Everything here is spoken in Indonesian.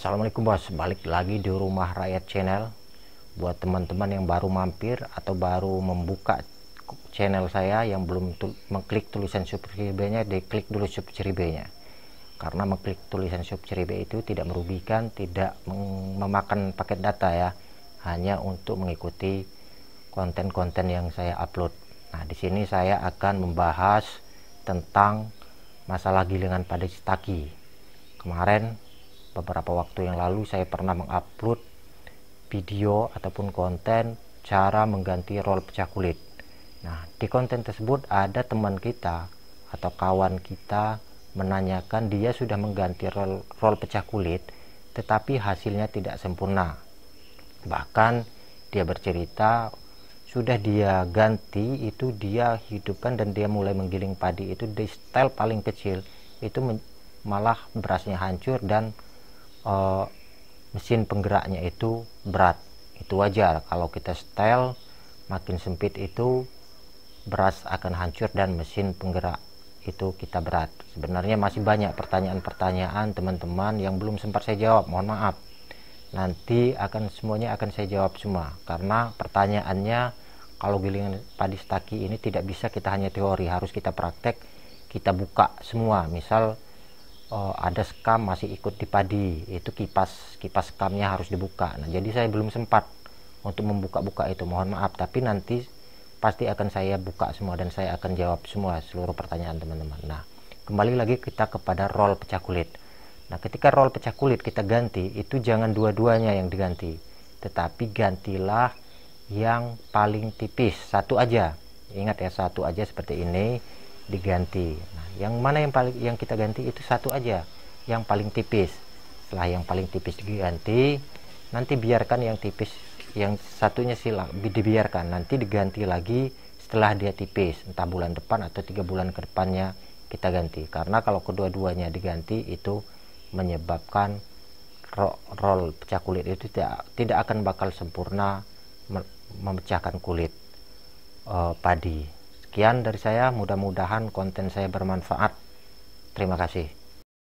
Assalamualaikum bos, balik lagi di Rumah Rakyat Channel. Buat teman-teman yang baru mampir atau baru membuka channel saya yang belum mengklik tulisan subscribe-nya, diklik dulu subscribe-nya. Karena mengklik tulisan subscribe itu tidak merugikan, tidak memakan paket data ya, hanya untuk mengikuti konten-konten yang saya upload. Nah, di sini saya akan membahas tentang masalah gilingan pada staki. Kemarin beberapa waktu yang lalu saya pernah mengupload video ataupun konten cara mengganti roll pecah kulit. Nah, di konten tersebut ada teman kita atau kawan kita menanyakan dia sudah mengganti roll pecah kulit tetapi hasilnya tidak sempurna. Bahkan dia bercerita sudah dia ganti itu, dia hidupkan dan dia mulai menggiling padi itu di style paling kecil itu malah berasnya hancur dan mesin penggeraknya itu berat. Itu wajar kalau kita setel makin sempit itu beras akan hancur dan mesin penggerak itu kita berat. Sebenarnya masih banyak pertanyaan-pertanyaan teman-teman yang belum sempat saya jawab, mohon maaf. Nanti semuanya akan saya jawab semua, karena pertanyaannya kalau gilingan padi staki ini tidak bisa kita hanya teori, harus kita praktek, kita buka semua. Misal ada skam masih ikut di padi, itu kipas skamnya harus dibuka. Nah, jadi saya belum sempat untuk membuka-buka itu, mohon maaf, tapi nanti pasti akan saya buka semua dan saya akan jawab semua seluruh pertanyaan teman-teman. Nah, kembali lagi kita kepada roll pecah kulit. Nah, ketika roll pecah kulit kita ganti, itu jangan dua-duanya yang diganti, tetapi gantilah yang paling tipis, satu aja. Ingat ya, satu aja seperti ini diganti. Nah, yang mana yang kita ganti itu satu aja, yang paling tipis. Setelah yang paling tipis diganti, nanti biarkan yang tipis, yang satunya dibiarkan, nanti diganti lagi setelah dia tipis, entah bulan depan atau 3 bulan ke depannya kita ganti. Karena kalau kedua-duanya diganti itu menyebabkan roll pecah kulit itu tidak akan bakal sempurna memecahkan kulit padi. Sekian dari saya, mudah-mudahan konten saya bermanfaat. Terima kasih.